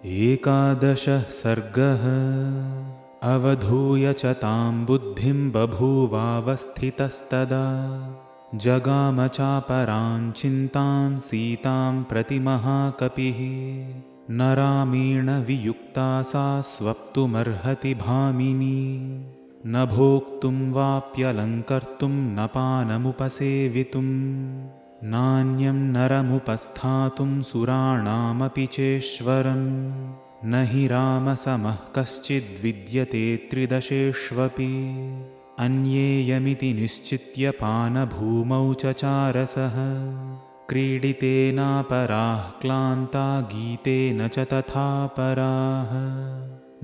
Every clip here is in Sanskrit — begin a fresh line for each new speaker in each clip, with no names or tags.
एकादशः सर्गः। अवधूय च तां बुद्धिं बभूवावस्थितस्तदा जगाम चापरां चिन्तां सीतां प्रति महाकपिः। न रामेण वियुक्ता सा स्वप्तुमर्हति भामिनी। न भोक्तुं वाप्यलङ्कर्तुं न पानमुपसेवितुं नान्यं नरमुपस्थातुं सुराणामपि चेश्वरम्। न हि रामसमः कश्चिद्विद्यते त्रिदशेष्वपि। अन्येयमिति निश्चित्य पानभूमौ चचारसः। क्रीडितेनापराः क्लान्ता गीतेन च तथा पराः।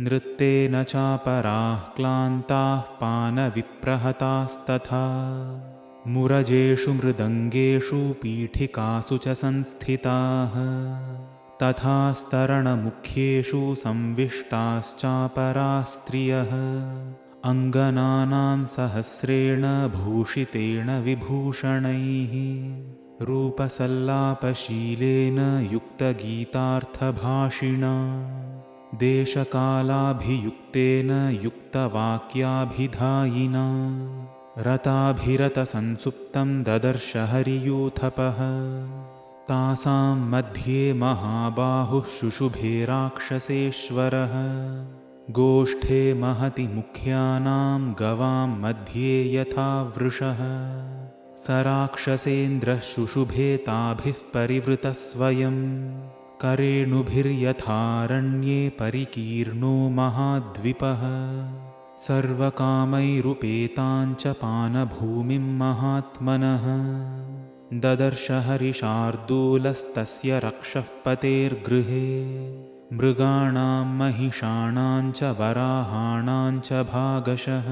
नृत्तेन चापराः क्लान्ताः पानविप्रहतास्तथा। मुरजेषु मृदङ्गेषु पीठिकासु च संस्थिताः। तथा स्तरणमुख्येषु संविष्टाश्चापराः स्त्रियः। अङ्गनानां सहस्रेण भूषितेन विभूषणैः। रूपसल्लापशीलेन युक्तगीतार्थभाषिणा। देशकालाभियुक्तेन युक्तवाक्याभिधायिना। रताभिरतसंसुप्तं ददर्श हरियूथपः। तासां मध्ये महाबाहुः शुशुभे राक्षसेश्वरः। गोष्ठे महति मुख्यानां गवां मध्ये यथा वृषः। स राक्षसेन्द्रः शुशुभे ताभिः परिवृतः स्वयं। करेणुभिर्यथारण्ये परिकीर्णो महाद्विपः। सर्वकामैरुपेताञ्च पानभूमिं महात्मनः। ददर्श हरिशार्दूलस्तस्य रक्षः पतेर्गृहे। मृगाणां महिषाणां च वराहाणां च भागशः।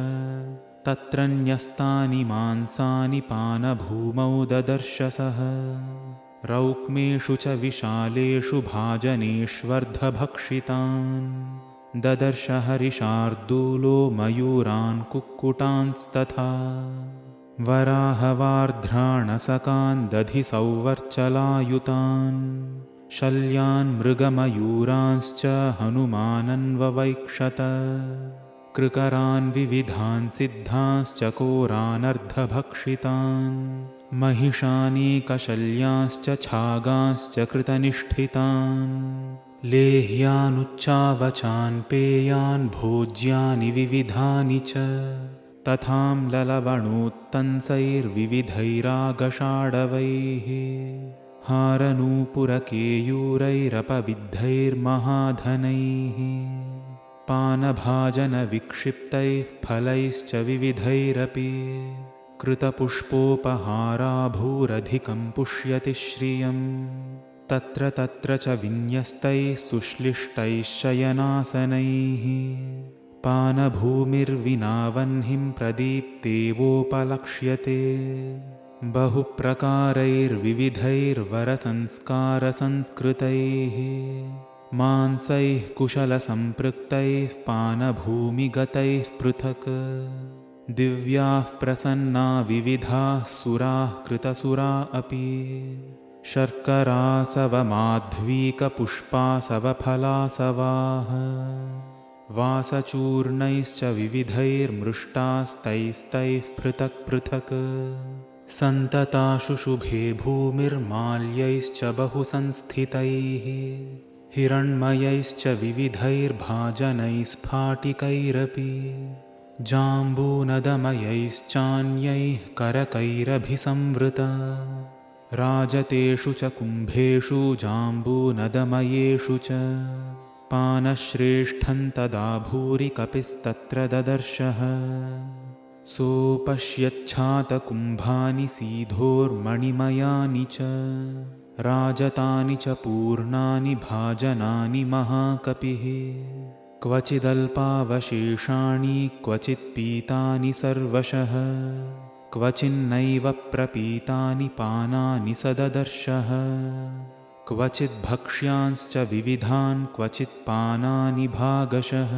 तत्र न्यस्तानि मांसानि पानभूमौ ददर्श सः। रौक्मेषु च विशालेषु भाजनेष्वर्धभक्षितान्। ददर्श हरिशार्दूलो मयूरान् कुक्कुटांस्तथा। वराहवार्ध्राणसकान् दधिसौवर्चलायुतान्। शल्यान् मृगमयूरांश्च हनुमानन्ववैक्षत। कृकरान् विविधान् सिद्धांश्च कोरानर्धभक्षितान्। महिषानेकशल्यांश्च छागांश्च कृतनिष्ठितान्। लेह्यानुच्चावचान् पेयान् भोज्यानि विविधानि च। तथाम्ललवणोत्तंसैर्विविधैरागषाढवैः। हारनूपुरकेयूरैरपविद्धैर्महाधनैः। पानभाजनविक्षिप्तैः फलैश्च विविधैरपि। कृतपुष्पोपहाराभूरधिकं पुष्यति श्रियम्। तत्र तत्र च विन्यस्तैः सुश्लिष्टैः शयनासनैः। पानभूमिर्विना वह्निं प्रदीप्तेवोपलक्ष्यते। बहुप्रकारैर्विविधैर्वरसंस्कारसंस्कृतैः। मांसैः कुशलसम्पृक्तैः पानभूमिगतैः पृथक्। दिव्याः प्रसन्ना विविधाः सुराः कृतसुरा अपि। शर्करासवमाध्वीकपुष्पासवफलासवाः। वासचूर्णैश्च विविधैर्मृष्टास्तैस्तैः पृथक् पृथक्। सन्तता शुशुभे भूमिर्माल्यैश्च बहुसंस्थितैः। हिरण्मयैश्च विविधैर्भाजनैः स्फाटिकैरपि। जाम्बूनदमयैश्चान्यैः करकैरभिसंवृता। राजतेषु च कुम्भेषु जाम्बूनदमयेषु च। पानश्रेष्ठं तदा भूरि कपिस्तत्र ददर्शः। सोपश्यच्छातकुम्भानि सीधोर्मणिमयानि च। राजतानि च पूर्णानि भाजनानि महाकपिः। क्वचिदल्पावशेषाणि क्वचित्पीतानि सर्वशः। क्वचिन्नैव प्रपीतानि पानानि स ददर्शः। क्वचिद्भक्ष्यांश्च विविधान् क्वचित्पानानि भागशः।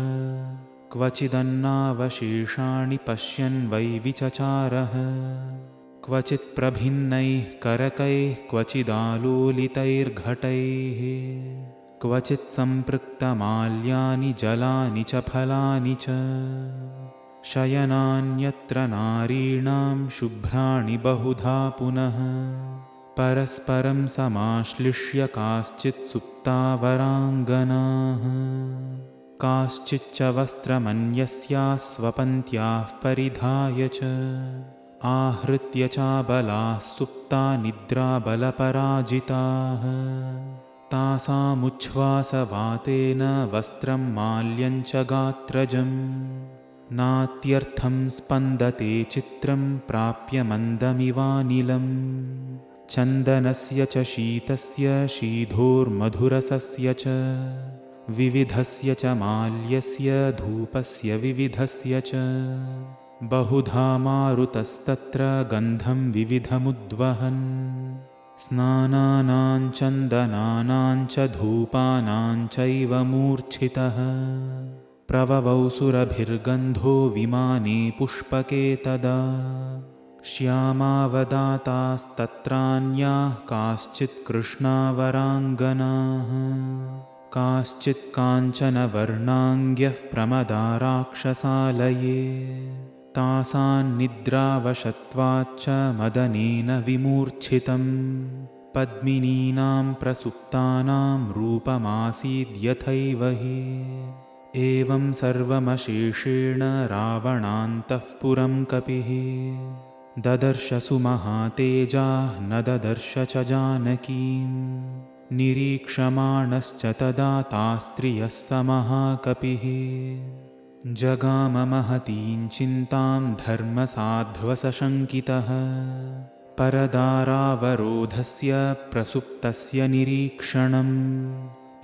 क्वचिदन्नावशेषाणि पश्यन् वै विचचारः। क्वचित्प्रभिन्नैः करकैः क्वचिदालोलितैर्घटैः क्वचित् सम्पृक्तमाल्यानि जलानि च फलानि च शयनान्यत्र नारीणां शुभ्राणि बहुधा पुनः परस्परं समाश्लिष्य काश्चित् सुप्ता वराङ्गनाः काश्चिच्च वस्त्रमन्यस्याः स्वपन्त्याः परिधाय च आहृत्य चाबलाः सुप्ता निद्राबलपराजिताः तासामुच्छ्वासवातेन वस्त्रं माल्यं च गात्रजम् नात्यर्थं स्पन्दते चित्रं प्राप्य मन्दमिवानिलम् चन्दनस्य च शीतस्य शीधोर्मधुरसस्य च विविधस्य च माल्यस्य धूपस्य विविधस्य च बहुधा मारुतस्तत्र गन्धं विविधमुद्वहन् स्नानानां चन्दनानां च धूपानां चैव मूर्च्छितः प्रववौ सुरभिर्गन्धो विमाने पुष्पके तदा श्यामावदातास्तत्रान्याः काश्चित् कृष्णावराङ्गनाः काश्चित् काञ्चनवर्णाङ्ग्यः प्रमदाराक्षसालये तासान्निद्रावशत्वाच्च मदनेन विमूर्च्छितम् पद्मिनीनां प्रसुप्तानां रूपमासीद्यथैव हि एवं सर्वमशेषेण रावणान्तः पुरं कपिः ददर्श सुमहातेजाः न ददर्श च जानकीं निरीक्षमाणश्च तदा तास्त्रियः स महाकपिः जगाम महतीं चिन्तां धर्मसाध्वसशङ्कितः परदारावरोधस्य प्रसुप्तस्य निरीक्षणम्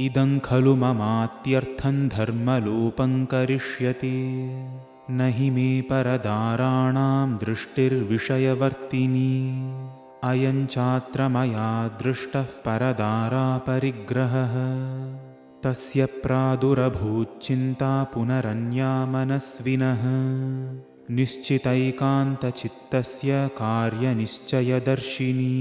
इदं खलु ममात्यर्थं धर्मलोपं करिष्यति न हि मे परदाराणां दृष्टिर्विषयवर्तिनी अयं चात्र मया दृष्टः परदारापरिग्रहः तस्य प्रादुरभूच्चिन्ता पुनरन्या मनस्विनः निश्चितैकान्तचित्तस्य कार्यनिश्चयदर्शिनी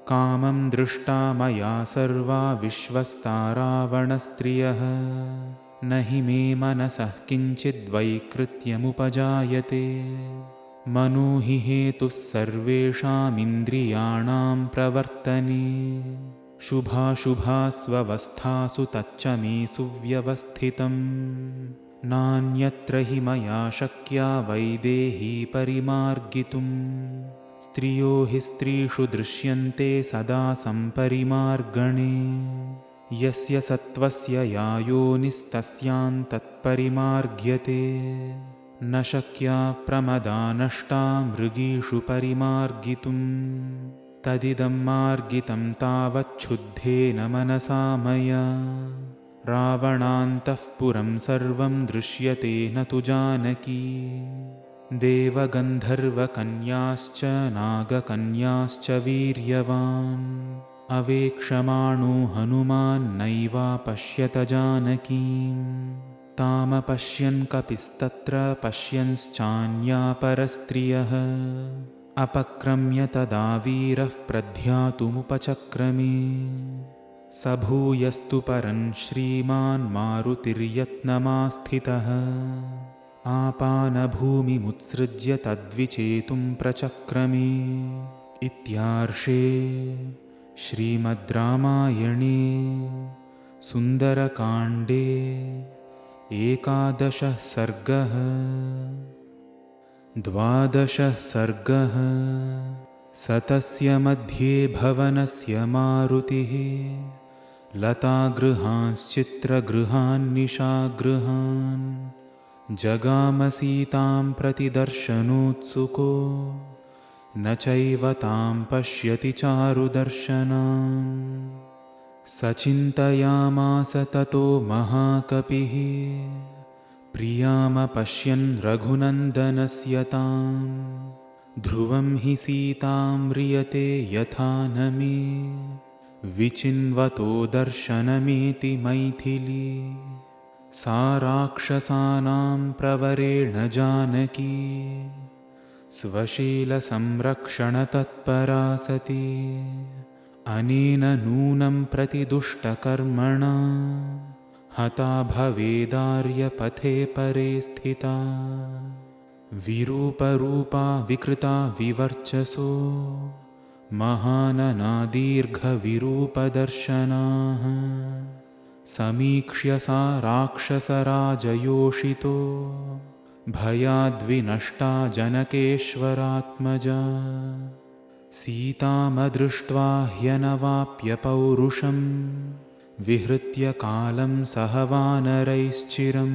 कामं दृष्टा मया सर्वा विश्वस्ता रावणस्त्रियः न हि मे मनसः किञ्चिद्वैकृत्यमुपजायते मनो हि हेतुः सर्वेषामिन्द्रियाणां प्रवर्तने शुभाशुभास्वस्थासु तच्च मे सुव्यवस्थितम् नान्यत्र हि मया शक्या वैदेही परिमार्गितुम् स्त्रियो हि स्त्रीषु दृश्यन्ते सदा सम्परिमार्गणे यस्य सत्त्वस्य या योनिस्तस्यां तत्परिमार्ग्यते न शक्या प्रमदा नष्टा मृगीषु परिमार्गितुम् तदिदं मार्गितं तावच्छुद्धेन मनसा मया रावणान्तः पुरं सर्वं दृश्यते न तु जानकी देवगन्धर्वकन्याश्च नागकन्याश्च वीर्यवान् अवेक्षमाणो हनुमान्नैवापश्यत जानकीम् तामपश्यन् कपिस्तत्र पश्यन्श्चान्यापरस्त्रियः अपक्रम्य तदा वीरः प्रध्यातुमुपचक्रमे स भूयस्तु परं श्रीमान् मारुतिर्यत्नमास्थितः आपानभूमिमुत्सृज्य तद्विचेतुं प्रचक्रमे इत्यार्षे श्रीमद् रामायणे सुन्दरकाण्डे 11 सर्गः 12 सर्गः सतस्य मध्ये भवनस्य मारुतिः लतागृहांश्चित्रगृहान्निशागृहान् जगामसीतां प्रतिदर्शनोत्सुको न चैव तां पश्यति चारुदर्शनाम् सचिन्तयामास ततो महाकपिः प्रियामपश्यन् रघुनन्दनस्य तां ध्रुवं हि सीतां म्रियते यथा न मे विचिन्वतो दर्शनमेति मैथिली सा राक्षसानां प्रवरेण जानकी स्वशीलसंरक्षणतत्परा सती अनेन नूनं प्रतिदुष्टकर्मणा हता भवेदार्यपथे परे स्थिता विरूपरूपा विकृता विवर्चसो महाननादीर्घविरूपदर्शनाः समीक्ष्य सा राक्षसराजयोषितो भयाद्विनष्टा जनकेश्वरात्मजा सीतामदृष्ट्वा ह्यनवाप्य पौरुषं विहृत्य कालं सह वानरैश्चिरं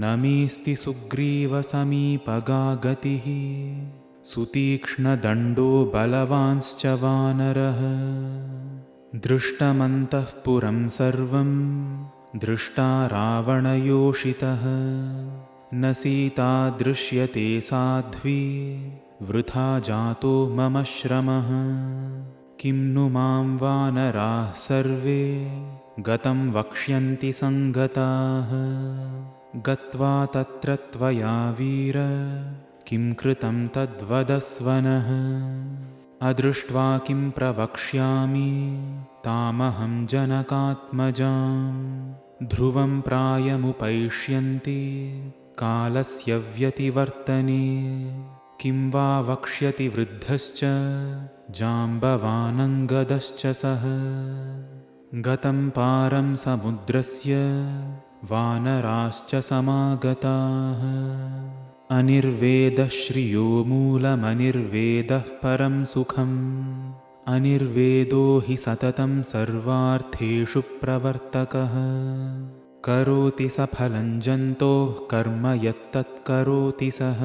न मेऽस्ति सुग्रीवसमीपगा गतिः सुतीक्ष्णदण्डो बलवांश्च वानरः दृष्टमन्तः पुरं सर्वं दृष्टा रावणयोषितः न सीता दृश्यते साध्वी वृथा जातो मम श्रमः किं नु मां वानराः सर्वे गतं वक्ष्यन्ति सङ्गताः गत्वा तत्र त्वया वीर किं कृतं तद्वदस्व नः अदृष्ट्वा किं प्रवक्ष्यामि तामहं जनकात्मजां ध्रुवं प्रायमुपैष्यन्ति कालस्य व्यतिवर्तने किं वा वक्ष्यति वृद्धश्च जाम्बवानङ्गदश्च सः गतं पारं समुद्रस्य वानराश्च समागताः अनिर्वेदः श्रियो मूलमनिर्वेदः परं सुखम् अनिर्वेदो हि सततं सर्वार्थेषु प्रवर्तकः करोति सफलं जन्तोः कर्म यत्तत्करोति सः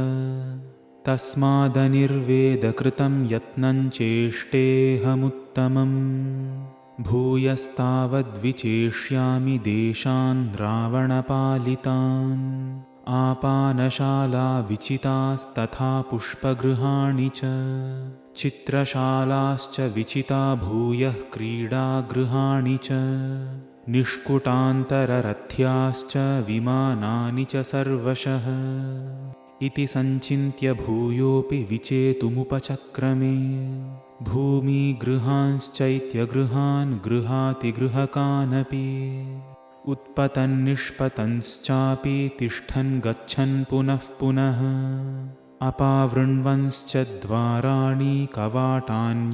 तस्मादनिर्वेदकृतं यत्नं चेष्टेऽहमुत्तमम् भूयस्तावद्विचेष्यामि देशान् रावणपालितान् आपानशाला विचितास्तथा पुष्पगृहाणि च चित्रशालाश्च विचिता भूयः क्रीडागृहाणि च निष्कुटान्तररथ्याश्च विमानानि च सर्वशः इति सञ्चिन्त्य भूयोऽपि विचेतुमुपचक्रमे भूमिगृहांश्चैत्यगृहान् गृहातिगृहकानपि उत्पतन्निष्पतंश्चापि तिष्ठन् गच्छन् पुनः पुनः अपावृण्वंश्च द्वाराणि कवाटान्यवघाटयन्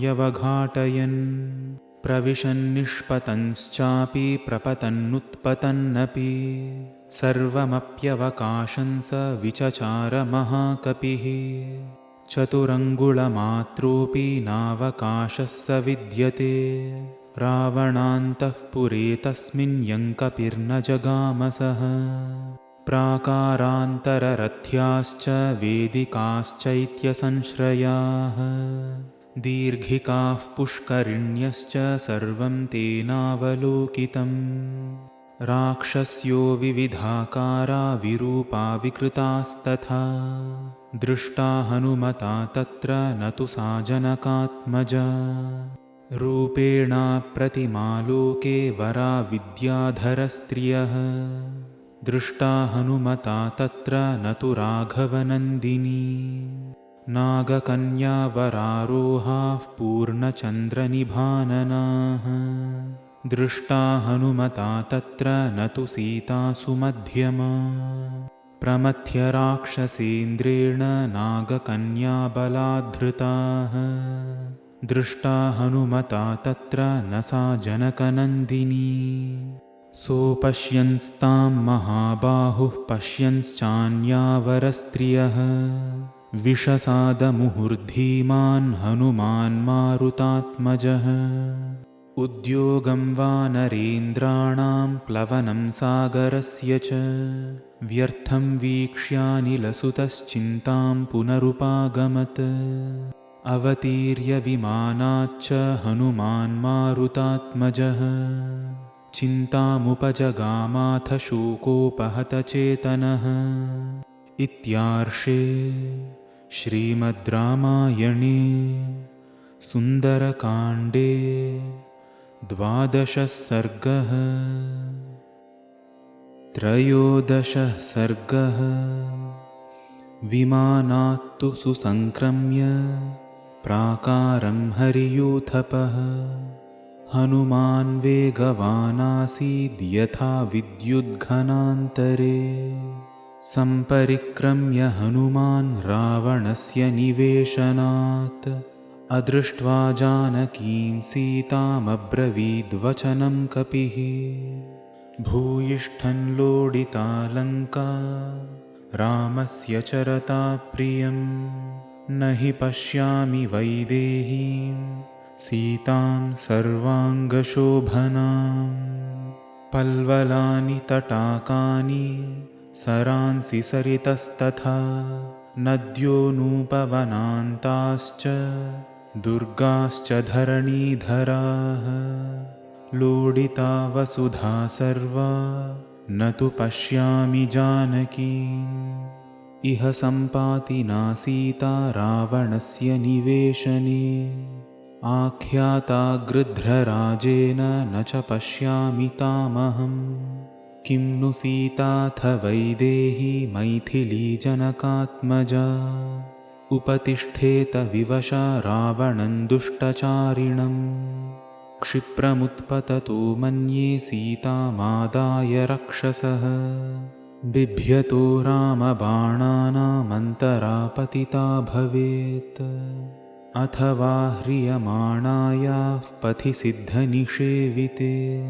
प्रविशन्निष्पतंश्चापि प्रपतन्नुत्पतन्नपि सर्वमप्यवकाशं स विचचार महाकपिः चतुरङ्गुळमात्रोऽपि नावकाशः स विद्यते रावणान्तःपुरे तस्मिन् यङ्कपिर्न जगामसः प्राकारान्तररथ्याश्च वेदिकाश्चैत्यसंश्रयाः दीर्घिकाः पुष्करिण्यश्च सर्वं तेनावलोकितम् राक्षस्यो विविधाकारा विरूपा विकृतास्तथा दृष्टा हनुमता तत्र न तु सा जनकात्मजा रूपेणा प्रतिमालोके वरा विद्याधरस्त्रियः दृष्टा हनुमता तत्र न तु राघवनन्दिनी नागकन्यावरारोहाः पूर्णचन्द्रनिभाननाः दृष्टा हनुमता तत्र न तु सीता सुमध्यमा प्रमथ्यराक्षसेन्द्रेण नागकन्याबलाद्धृताः दृष्टा हनुमता तत्र न सा जनकनन्दिनी सोपश्यन्स्तां महाबाहुः पश्यन्श्चान्यावरस्त्रियः विषसादमुहुर्धीमान् हनुमान् मारुतात्मजः उद्योगं वानरेन्द्राणां प्लवनं सागरस्य च व्यर्थं वीक्ष्यानिलसुतश्चिन्तां पुनरुपागमत् अवतीर्य विमानाच्च हनुमान् मारुतात्मजः चिन्तामुपजगामाथ शोकोपहतचेतनः इत्यार्षे श्रीमद् रामायणे सुन्दरकाण्डे 12 सर्गः। 13 सर्गः। विमानात्तु सुसंक्रम्य प्राकारं हरियूथपः। हनुमान् वेगवानासीद् यथा विद्युद्घनान्तरे। सम्परिक्रम्य हनुमान् रावणस्य निवेशनात्। अदृष्ट्वा जानकीं सीतामब्रवीद्वचनं कपिः। भूयिष्ठं लोडिता लङ्का रामस्य चरता प्रियं। न हि पश्यामि वैदेहीं सीतां सर्वाङ्गशोभनां। पल्वलानि तटाकानि सरांसि सरितस्तथा। नद्योऽनूपवनान्ताश्च दुर्गाश्च धरणीधराः। लोडिता वसुधा सर्वा न तु पश्यामि जानकीम्। इह सम्पातिना सीता रावणस्य निवेशने। आख्याता गृध्रराजेन न च पश्यामि तामहम्। किं नु सीताथ वैदेही मैथिली जनकात्मजा। उपतिष्ठेत विवशा रावणं दुष्टचारिणम्। क्षिप्रमुत्पततो मन्ये सीतामादाय रक्षसः। बिभ्यतो रामबाणानामन्तरा पतिता भवेत्। अथवा ह्रियमाणायाः पथि सिद्धनिषेविते।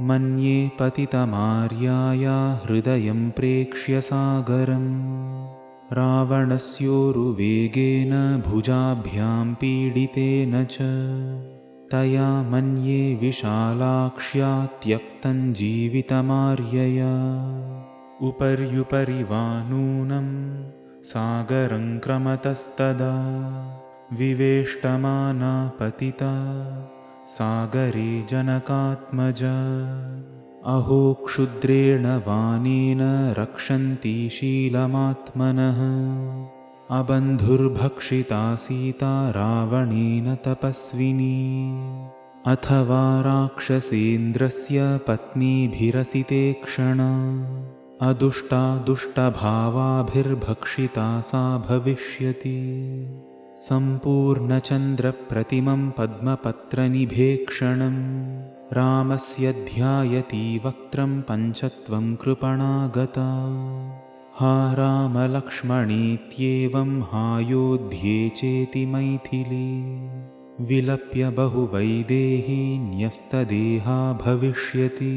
मन्ये पतितमार्याया हृदयं प्रेक्ष्य सागरम्। रावणस्योरुवेगेन भुजाभ्यां पीडितेन च। तया मन्ये विशालाक्ष्या त्यक्तं जीवितमार्यया। उपर्युपरि वा नूनं सागरं क्रमतस्तदा। विवेष्टमाना पतिता सागरे जनकात्मजा। अहो क्षुद्रेण वानेन रक्षन्ति शीलमात्मनः। अबन्धुर्भक्षिता सीता रावणेन तपस्विनी। अथवा राक्षसेन्द्रस्य पत्नीभिरसिते क्षणा। अदुष्टा दुष्टभावाभिर्भक्षिता सा भविष्यति। सम्पूर्णचन्द्रप्रतिमं पद्मपत्रनिभेक्षणं। रामस्य ध्यायति वक्त्रं पञ्चत्वं कृपणा गता। हा रामलक्ष्मणेत्येवं हायोध्ये चेति मैथिली। विलप्य बहुवैदेही न्यस्तदेहा भविष्यति।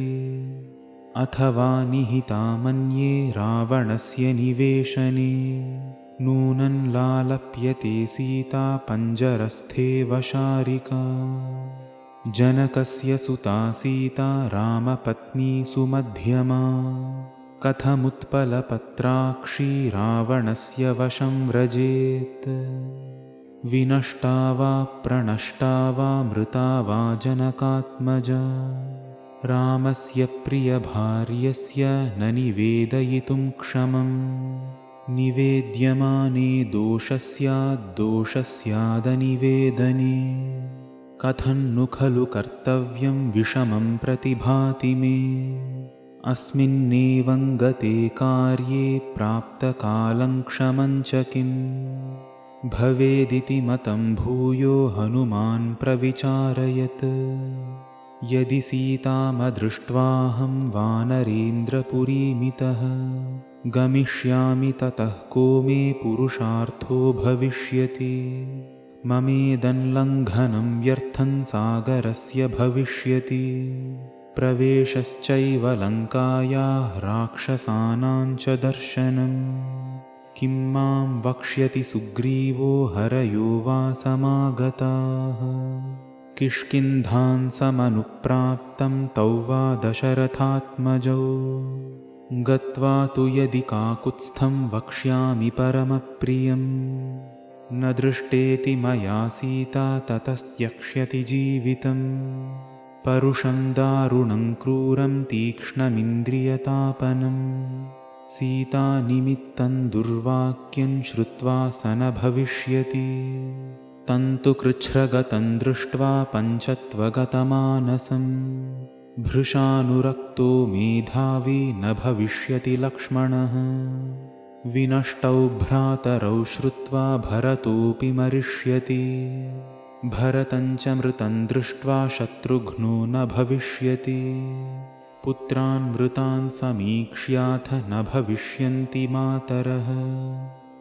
अथवा निहिता मन्ये रावणस्य निवेशने। नूनं लालप्यते सीता पञ्जरस्थे वशारिका। जनकस्य सुता सीता रामपत्नी सुमध्यमा। कथमुत्पलपत्राक्षी रावणस्य वशं व्रजेत्। विनष्टा वा प्रणष्टा वा मृता वा जनकात्मजा। रामस्य प्रियभार्यस्य न निवेदयितुं क्षमम्। निवेद्यमाने दोषस्यादनिवेदने। कथं नु खलु कर्तव्यं विषमं प्रतिभाति मे। अस्मिन्नेवं गते कार्ये प्राप्तकालं क्षमं च किम्। भवेदिति मतं भूयो हनुमान् प्रविचारयत्। यदि सीतामदृष्ट्वाहं वानरेन्द्रपुरीमितः। गमिष्यामि ततः को मे पुरुषार्थो भविष्यति। ममेदल्लङ्घनं व्यर्थं सागरस्य भविष्यति। प्रवेशश्चैव लङ्कायाः राक्षसानां च दर्शनम्। किं मां वक्ष्यति सुग्रीवो हरयो वा समागताः। किष्किन्धां समनुप्राप्तं तौ वा दशरथात्मजौ। गत्वा तु यदि काकुत्स्थं वक्ष्यामि परमप्रियम्। न दृष्टेति मया सीता ततस्त्यक्ष्यति जीवितम्। परुषं दारुणं क्रूरं तीक्ष्णमिन्द्रियतापनं। सीतानिमित्तं दुर्वाक्यं श्रुत्वा स न भविष्यति। तन्तु कृच्छ्रगतं दृष्ट्वा पञ्चत्वगतमानसम्। भृशानुरक्तो मेधावी न भविष्यति लक्ष्मणः। विनष्टौ भ्रातरौ श्रुत्वा भरतोऽपि मरिष्यति। भरतं च मृतं दृष्ट्वा शत्रुघ्नो न भविष्यति। पुत्रान् मृतान् समीक्ष्याथ न भविष्यन्ति मातरः।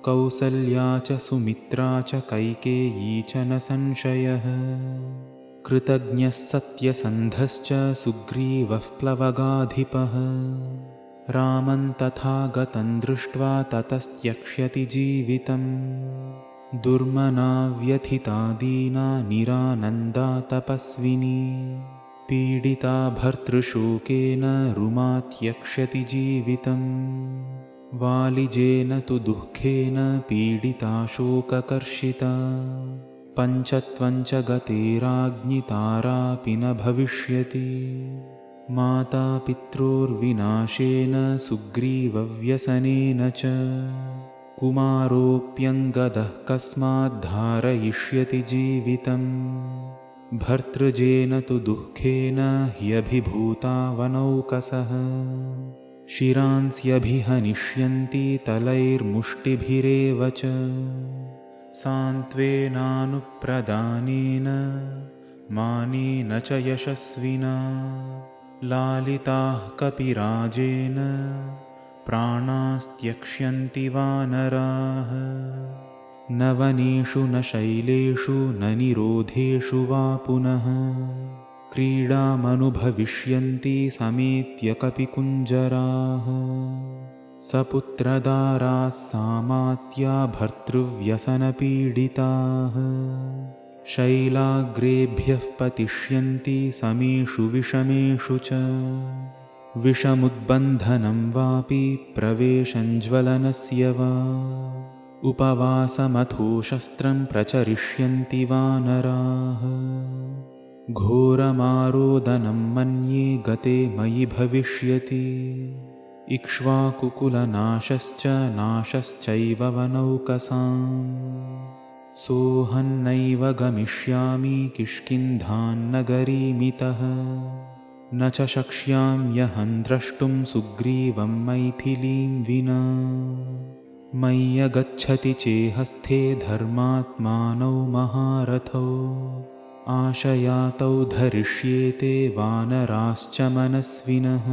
कौसल्या च सुमित्रा च कैकेयी च न संशयः। कृतज्ञः सत्यसन्धश्च सुग्रीवः प्लवगाधिपः। रामं तथागतं दृष्ट्वा ततस्त्यक्ष्यति जीवितम्। दुर्मना व्यथिता दीना निरानन्दा तपस्विनी। पीडिता भर्तृशोकेन रुमात्यक्ष्यति जीवितम्। वालिजेन तु दुःखेन पीडिता शोककर्षिता। पञ्चत्वं च गते राज्ञि तारापि न भविष्यति। माता पित्रोर्विनाशेन सुग्रीवव्यसनेन च। कुमारोऽप्यङ्गदः कस्माद्धारयिष्यति जीवितम्। भर्तृजेन तु दुःखेन ह्यभिभूता वनौकसः। शिरांस्यभिहनिष्यन्ति तलैर्मुष्टिभिरेव च। सान्त्वेनानुप्रदानेन मानेन च यशस्विना। लालिताः कपिराजेन प्राणास्त्यक्ष्यन्ति वानराः। न वनेषु न शैलेषु न निरोधेषु वा पुनः। क्रीडामनुभविष्यन्ति समेत्य कपिकुञ्जराः। सपुत्रदाराः सामात्या भर्तृव्यसनपीडिताः। शैलाग्रेभ्यः पतिष्यन्ति समेषु विषमेषु च। विषमुद्बन्धनं वापि प्रवेशं ज्वलनस्य वा। उपवासमथो शस्त्रं प्रचरिष्यन्ति वानराः। घोरमारोदनं मन्ये गते मयि भविष्यति। इक्ष्वाकुकुलनाशश्च नाशश्चैव वनौकसाम्। सोऽहन्नैव गमिष्यामि किष्किन्धान्नगरीमितः। न च शक्ष्याम्यहं द्रष्टुं सुग्रीवं मैथिलीं विना। मय्यगच्छति चेहस्थे धर्मात्मानौ महारथौ। आशयातौ धरिष्येते वानराश्च मनस्विनः।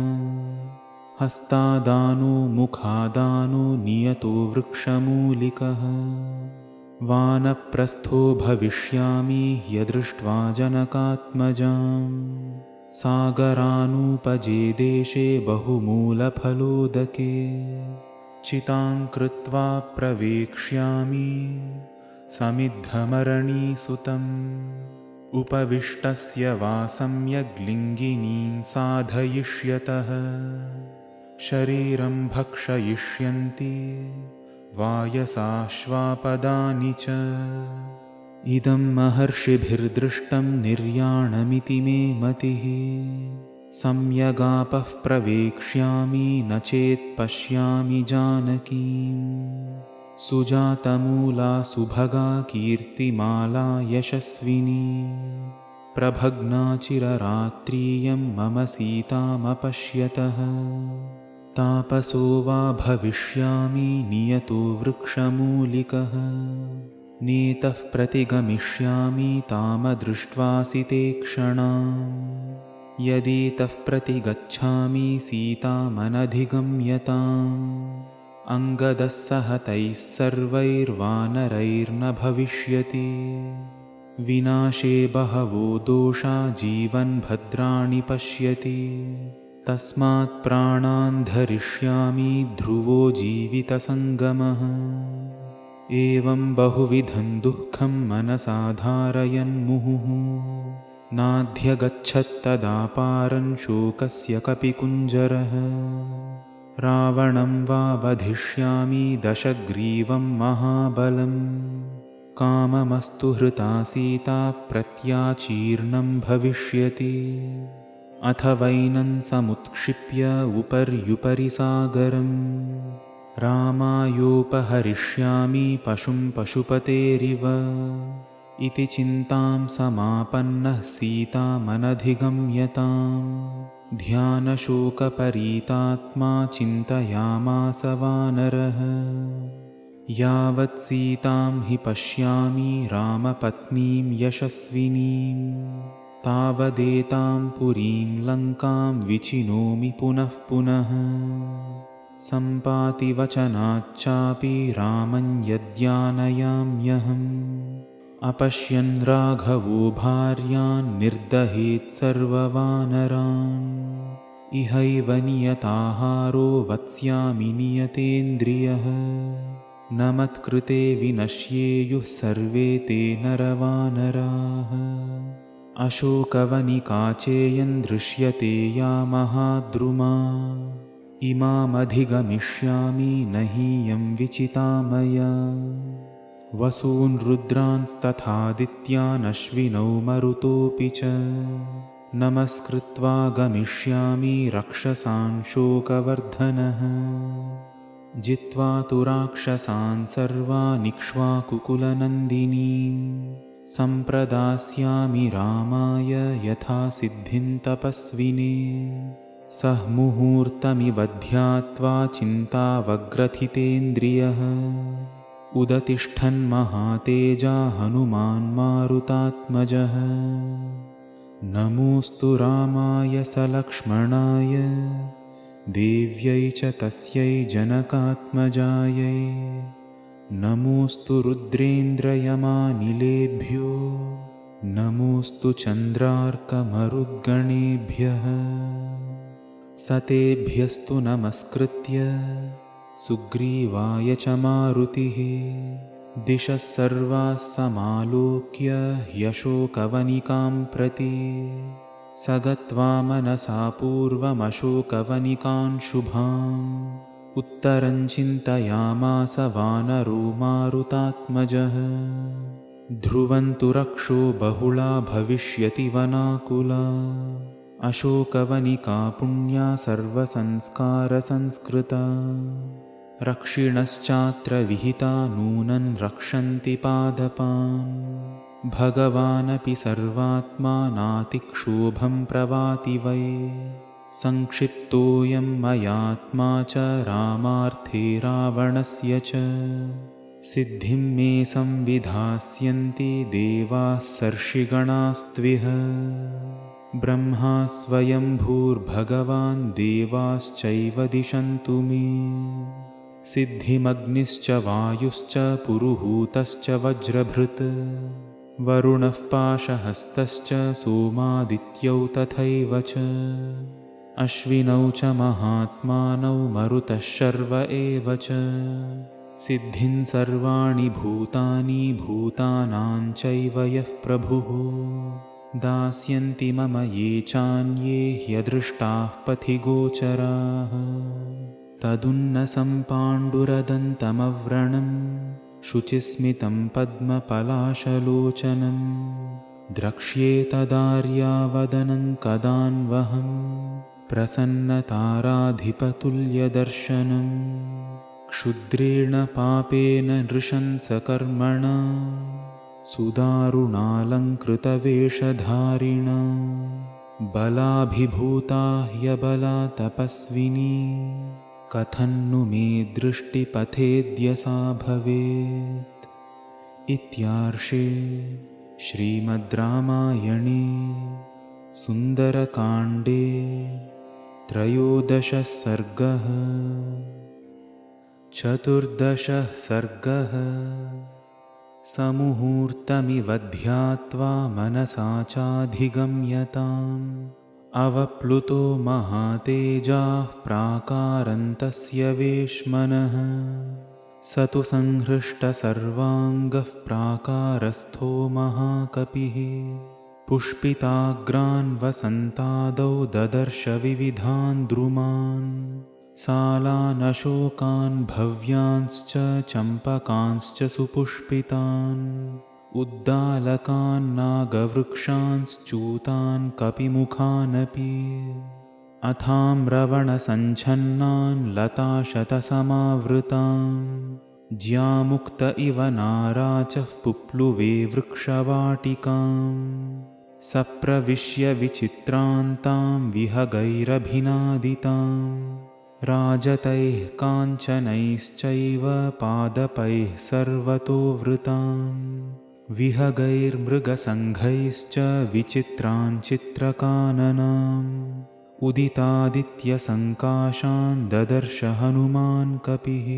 हस्तादानो मुखादानो नियतो वृक्षमूलिकः। वानप्रस्थो भविष्यामि ह्यदृष्ट्वा जनकात्मजाम्। सागरानूपजे देशे बहुमूलफलोदके। चितां कृत्वा प्रवेक्ष्यामि समिद्धमरणीसुतम्। उपविष्टस्य वा सम्यग्लिङ्गिनीं साधयिष्यतः। शरीरं भक्षयिष्यन्ति वायसाश्वापदानि च। इदं महर्षिभिर्दृष्टं निर्याणमिति मे मतिः। सम्यगापः प्रवेक्ष्यामि न चेत् पश्यामि जानकीम्। सुजातमूला सुभगा कीर्तिमाला यशस्विनी। प्रभग्ना चिररात्रियं मम सीतामपश्यतः। तापसो वा भविष्यामि नियतो वृक्षमूलिकः। नीतः प्रतिगमिष्यामि तामदृष्ट्वासि ते क्षणाम्। यदीतः प्रतिगच्छामि सीतामनधिगम्यताम्। अङ्गदः सह तैः सर्वैर्वानरैर्न भविष्यति। विनाशे बहवो दोषा जीवन् भद्राणि पश्यति। तस्मात् प्राणान् धरिष्यामि ध्रुवो जीवितसङ्गमः। एवं बहुविधं दुःखं मनसा धारयन् मुहुः। नाध्यगच्छत्तदापारं शोकस्य कपिकुञ्जरः। रावणं वा वधिष्यामि दशग्रीवं महाबलम्। काममस्तु हृता सीता प्रत्याचीर्णं भविष्यति। अथवैनं समुत्क्षिप्य उपर्युपरि सागरम्। रामायोपहरिष्यामि पशुं पशुपतेरिव। इति चिन्तां समापन्नः सीतामनधिगम्यताम्। ध्यानशोकपरीतात्मा चिन्तयामास वानरः। यावत् सीतां हि पश्यामि रामपत्नीं यशस्विनीं, तावदेतां पुरीं लङ्कां विचिनोमि पुनः पुनः। सम्पाति वचनाच्चापि रामं यद्यानयाम्यहम्, अपश्यन् राघवो भार्यान् निर्दहेत् सर्ववानरान्। इहैव नियताहारो वत्स्यामि नियतेन्द्रियः, न मत्कृते विनश्येयुः सर्वे ते नरवानराः। अशोकवनिका चेयं दृश्यते या महाद्रुमा, इमामधिगमिष्यामि न हीयं विचिता मया। वसून् रुद्रांस्तथादित्यान् अश्विनौ मरुतोऽपि च, नमस्कृत्वा गमिष्यामि रक्षसान् शोकवर्धनः। जित्वा तु राक्षसान् सर्वान् इक्ष्वाकुकुलनन्दिनीं, सम्प्रदास्यामि रामाय यथा सिद्धिं तपस्विने। सः मुहूर्तमिव ध्यात्वा चिन्तावग्रथितेन्द्रियः, उदतिष्ठन्महातेजा हनुमान् मारुतात्मजः। नमोऽस्तु रामाय सलक्ष्मणाय, देव्यै च तस्यै जनकात्मजायै। नमोऽस्तु रुद्रेन्द्रयमानिलेभ्यो, नमोऽस्तु चन्द्रार्कमरुद्गणेभ्यः। सतेभ्यस्तु नमस्कृत्य सुग्रीवाय च मारुतिः, दिशः सर्वाः समालोक्य ह्यशोकवनिकां प्रति। स गत्वा मनसा पूर्वमशोकवनिकान् शुभान्, उत्तरं चिन्तयामास वानरो मारुतात्मजः। ध्रुवं तु रक्षो बहुला भविष्यति वनाकुला, अशोकवनिका पुण्या सर्वसंस्कारसंस्कृता। रक्षिणश्चात्र विहिता नूनं रक्षन्ति पादपान्, भगवानपि सर्वात्मा नातिक्षोभं प्रवाति वै। संक्षिप्तोऽयं मयात्मा च रामार्थे रावणस्य च, सिद्धिं मे संविधास्यन्ति देवाः सर्षिगणास्त्विह। ब्रह्मा स्वयंभूर्भगवान् देवाश्चैव दिशन्तु मे, सिद्धिमग्निश्च वायुश्च पुरुहूतश्च वज्रभृत्। वरुणः पाशहस्तश्च सोमादित्यौ तथैव च, अश्विनौ च महात्मानौ मरुतः शर्व एव च। सिद्धिं सर्वाणि भूतानि भूतानां चैव यः प्रभुः, दास्यन्ति मम ये चान्ये ह्यदृष्टाः पथि गोचराः। तदुन्नसं पाण्डुरदन्तमव्रणं, शुचिस्मितं पद्मपलाशलोचनं। द्रक्ष्ये तदार्यावदनं कदान्वहं, प्रसन्नताराधिपतुल्यदर्शनम्। क्षुद्रेण पापेन नृशंसकर्मणा, सुदारुणालङ्कृतवेषधारिणा। बलाभिभूता ह्यबला तपस्विनी, कथं नु मे दृष्टिपथेद्य सा भवेत्। इत्यार्षे श्रीमद् रामायणे सुन्दरकाण्डे 13 सर्गः। 14 सर्गः। समुहूर्तमिव ध्यात्वा मनसा चाधिगम्यताम्, अवप्लुतो महातेजाः प्राकारन्तस्य वेश्मनः। स तु संहृष्टसर्वाङ्गः प्राकारस्थो महाकपिः, पुष्पिताग्रान् वसन्तादौ ददर्श विविधान् द्रुमान्। सालानशोकान् भव्यांश्च चम्पकांश्च सुपुष्पितान्, उद्दालकान् नागवृक्षांश्च्यूतान् कपिमुखानपि। अथाम्रवणसञ्छन्नान् लताशतसमावृतान्, ज्यामुक्त इव नाराचः पुप्लुवे वृक्षवाटिकाम्। सप्रविश्य विचित्रान्तां विहगैरभिनादितां राजतैः काञ्चनैश्चैव पादपैः सर्वतो वृतां विहगैर्मृगसङ्घैश्च विचित्रान् चित्रकाननाम् उदितादित्यसङ्काशान् ददर्श हनुमान् कपिः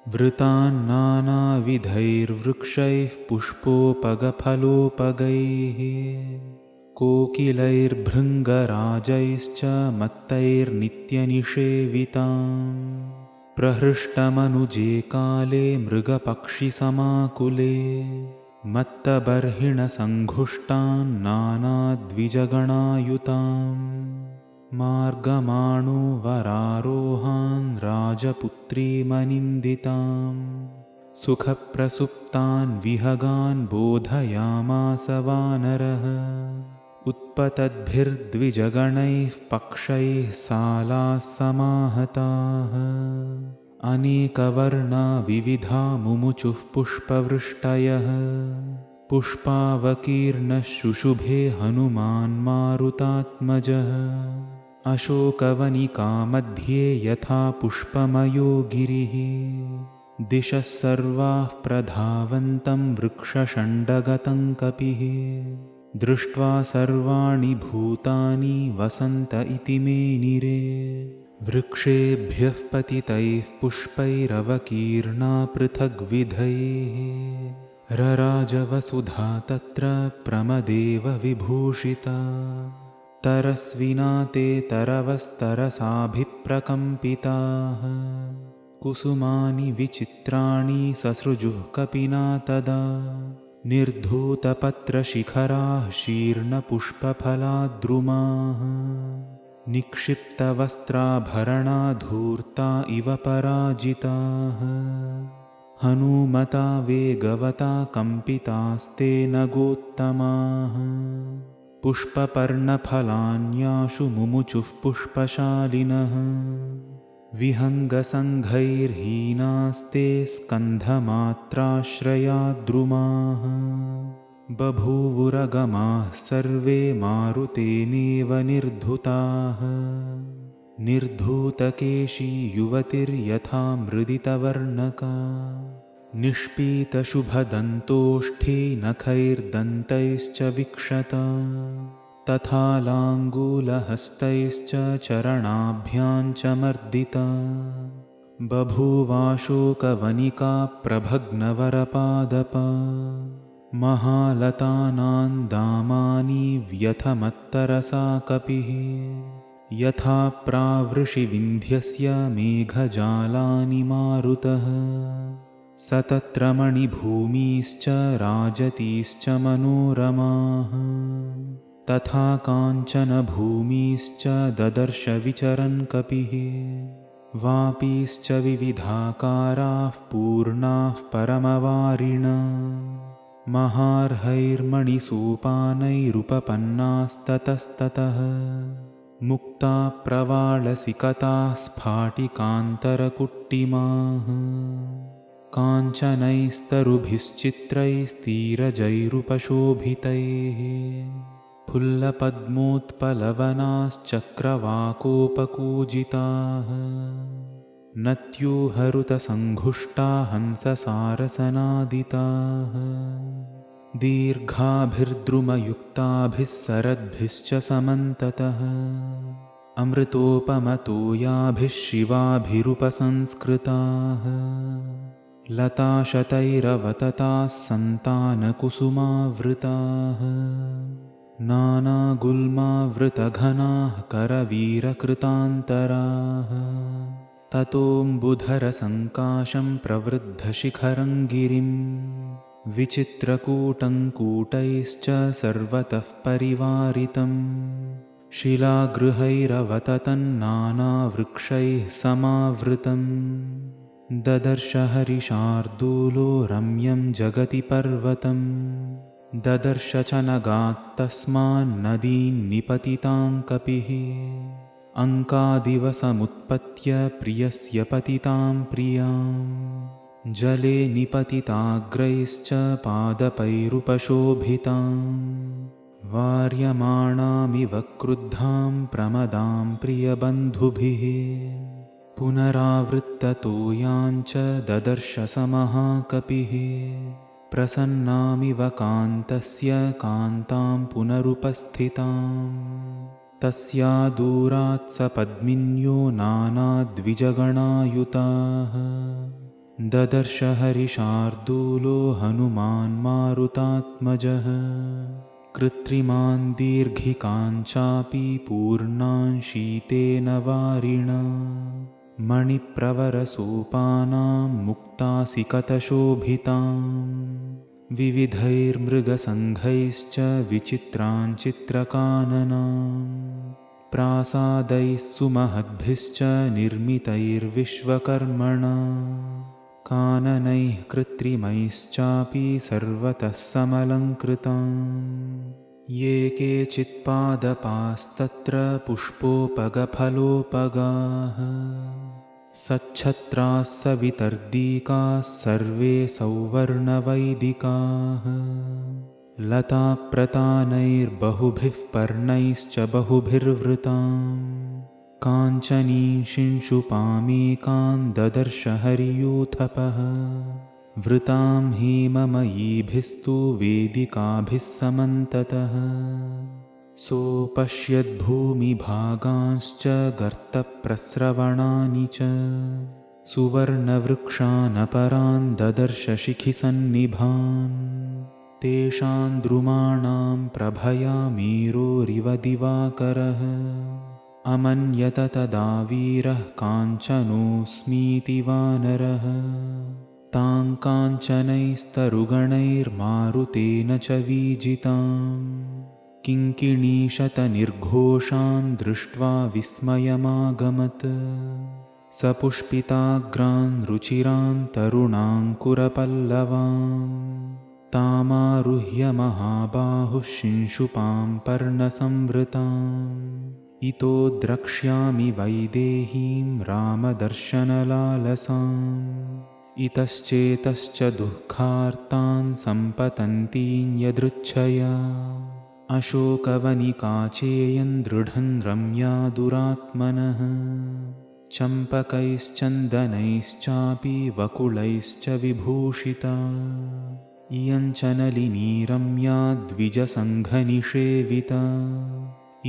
वृतान् नानाविधैर्वृक्षैः पुष्पोपगफलोपगैः कोकिलैर्भृङ्गराजैश्च मत्तैर्नित्यनिषेविताम् प्रहृष्टमनुजे काले मृगपक्षिसमाकुले मत्तबर्हिणसङ्घुष्टान् नानाद्विजगणायुताम् मार्गमाणो वरारोहान् राजपुत्रीमनिन्दिताम् सुखप्रसुप्तान् विहगान् बोधयामास वानरः उत्पतद्भिर्द्विजगणैः पक्षैः सालाः समाहताः अनेकवर्णा विविधा मुमुचुः पुष्पवृष्टयः पुष्पावकीर्णः शुशुभे हनुमान् मारुतात्मजः अशोकवनिका मध्ये यथा पुष्पमयो गिरिः दिशः सर्वाः प्रधावन्तं वृक्षषण्डगतं कपिः दृष्ट्वा सर्वाणि भूतानि वसन्त इति मेनिरे वृक्षेभ्यः पतितैः पुष्पैरवकीर्णा पृथग्विधैः रराजवसुधा तत्र प्रमदेव विभूषिता तरस्विना ते तरवस्तरसाभिप्रकम्पिताः कुसुमानि विचित्राणि ससृजुः कपिना तदा निर्धूतपत्रशिखराः शीर्णपुष्पफलाद्रुमाः निक्षिप्तवस्त्राभरणा धूर्ता इव पराजिताः हनूमता वेगवता कम्पितास्ते नगोत्तमाः पुष्पपर्णफलान्याशु मुमुचुः पुष्पशालिनः विहङ्गसङ्घैर्हीनास्ते स्कन्धमात्राश्रयाद्रुमाः बभूवुरगमाः सर्वे मारुतेनेव निर्धुताः निर्धूतकेशी युवतिर्यथा मृदितवर्णका निष्पीतशुभदन्तोष्ठी नखैर्दन्तैश्च विक्षता तथा लाङ्गूलहस्तैश्च चरणाभ्यां च मर्दिता बभूवाशोकवनिका प्रभग्नवरपादपा महालतानां दामानि व्यथमत्तरसा कपिः यथा प्रावृषिविन्ध्यस्य मेघजालानि मारुतः स तत्र मणिभूमीश्च राजतीश्च मनोरमाः तथा काञ्चनभूमीश्च ददर्श विचरन् कपिः वापीश्च विविधाकाराः पूर्णाः परमवारिणा महार्हैर्मणिसूपानैरुपपन्नास्ततस्ततः मुक्ता प्रवालसिकताः स्फाटिकान्तरकुट्टिमाः काञ्चनैस्तरुभिश्चित्रैस्तीरजैरुपशोभितैः फुल्लपद्मोत्पलवनाश्चक्रवाकोपकूजिताः नत्यूहरुतसङ्घुष्टा हंससारसनादिताः दीर्घाभिर्द्रुमयुक्ताभिः सरद्भिश्च समन्ततः अमृतोपमतोयाभिः शिवाभिरुपसंस्कृताः लताशतैरवतताः सन्तानकुसुमावृताः नानागुल्मावृतघनाः करवीरकृतान्तराः ततोऽम्बुधरसङ्काशं प्रवृद्धशिखरं गिरिं विचित्रकूटङ्कूटैश्च सर्वतः परिवारितं शिलागृहैरवततन्नानावृक्षैः समावृतं ददर्श हरिशार्दूलो रम्यं जगति पर्वतं ददर्श च नगात्तस्मान्नदीं निपतितां कपिः अङ्कादिवसमुत्पत्य प्रियस्य पतितां प्रियां जले निपतिताग्रैश्च पादपैरुपशोभितां वार्यमाणामिव क्रुद्धां प्रमदां प्रियबन्धुभिः पुनरावृत्ततो याञ्च ददर्श स महाकपिः प्रसन्नामिव कान्तस्य कान्तां पुनरुपस्थिताम् तस्या दूरात् स पद्मिन्यो नानाद्विजगणायुताः ददर्श हरिशार्दूलो हनुमान् मारुतात्मजः कृत्रिमान् दीर्घिकान् चापि पूर्णान् शीतेन वारिणा मणिप्रवरसूपानां मुक्तासिकतशोभिताम् विविधैर्मृगसङ्घैश्च विचित्रान् चित्रकाननाम् प्रासादैः सुमहद्भिश्च निर्मितैर्विश्वकर्मणा काननैः कृत्रिमैश्चापि सर्वतः समलङ्कृताम् ये केचित्पादपास्तत्र पुष्पोपगफलोपगाः सच्छत्राः सवितर्दीकाः सर्वे सौवर्णवैदिकाः लताप्रतानैर्बहुभिः पर्णैश्च बहुभिर्वृताम् काञ्चनीं शिंशुपामेकां ददर्श हरियूथपः वृतां हेममयीभिस्तु वेदिकाभिः समन्ततः सोपश्यद्भूमिभागांश्च गर्तप्रस्रवणानि च सुवर्णवृक्षानपरान् ददर्श शिखिसन्निभान् तेषां द्रुमाणां प्रभया मेरोरिव दिवाकरः अमन्यत तदा वीरः काञ्चनोऽस्मीति वानरः तां काञ्चनैस्तरुगणैर्मारुतेन च वीजिताम् किङ्किणीशतनिर्घोषान् दृष्ट्वा विस्मयमागमत् सपुष्पिताग्रान् रुचिरान् तरुणाङ्कुरपल्लवान् तामारुह्य महाबाहुः शिंशुपां पर्णसंवृताम् इतो द्रक्ष्यामि वैदेहीं रामदर्शनलालसाम् इतश्चेतश्च दुःखार्तान् सम्पतन्तीं यदृच्छया अशोकवनिकाचेयं दृढं रम्या दुरात्मनः चम्पकैश्चन्दनैश्चापि वकुलैश्च विभूषिता इयं च नलिनी रम्या द्विजसङ्घनिषेविता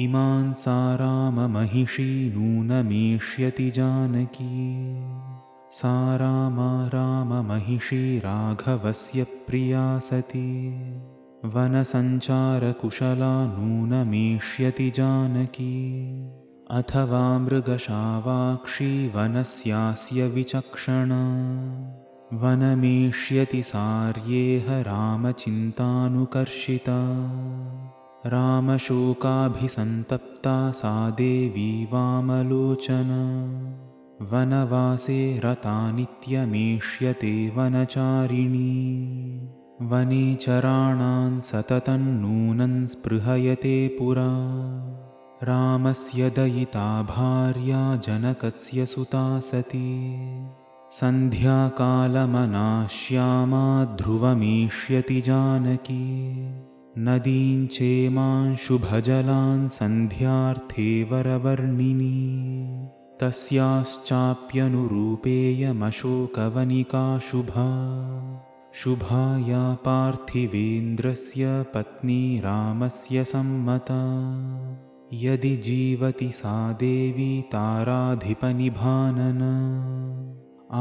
इमां सा राममहिषी नूनमेष्यति जानकी सा रामा राममहिषी राघवस्य प्रिया सती वनसञ्चारकुशला नूनमेष्यति जानकी अथवा मृगशावाक्षी वनस्यास्य विचक्षणा वनमेष्यति सार्येह रामचिन्तानुकर्षिता रामशोकाभिसन्तप्ता सा देवी वामलोचना वनवासे रता नित्यमेष्यते वनचारिणी वनेचराणां सततं नूनं स्पृहयते पुरा रामस्य दयिता भार्या जनकस्य सुता सती सन्ध्याकालमनाश्यामा ध्रुवमेष्यति जानकी नदीं चेमां शुभजलां सन्ध्यार्थे वरवर्णिनी तस्याश्चाप्यनुरूपेयमशोकवनिका शुभा शुभा या पार्थिवेन्द्रस्य पत्नी रामस्य सम्मता यदि जीवति सा देवी ताराधिपनिभानना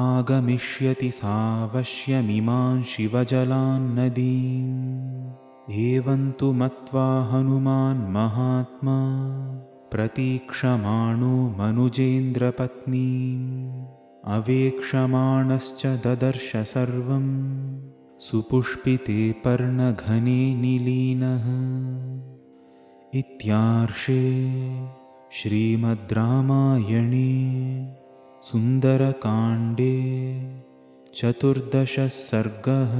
आगमिष्यति सावश्यमिमां शिवजलान् नदीम् एवं तु मत्वा हनुमान् महात्मा प्रतीक्षमाणो मनुजेन्द्रपत्नीम् अवेक्षमाणश्च ददर्श सर्वं सुपुष्पिते पर्णघने निलीनः। इत्यार्षे श्रीमद् रामायणे सुन्दरकाण्डे 14 सर्गः।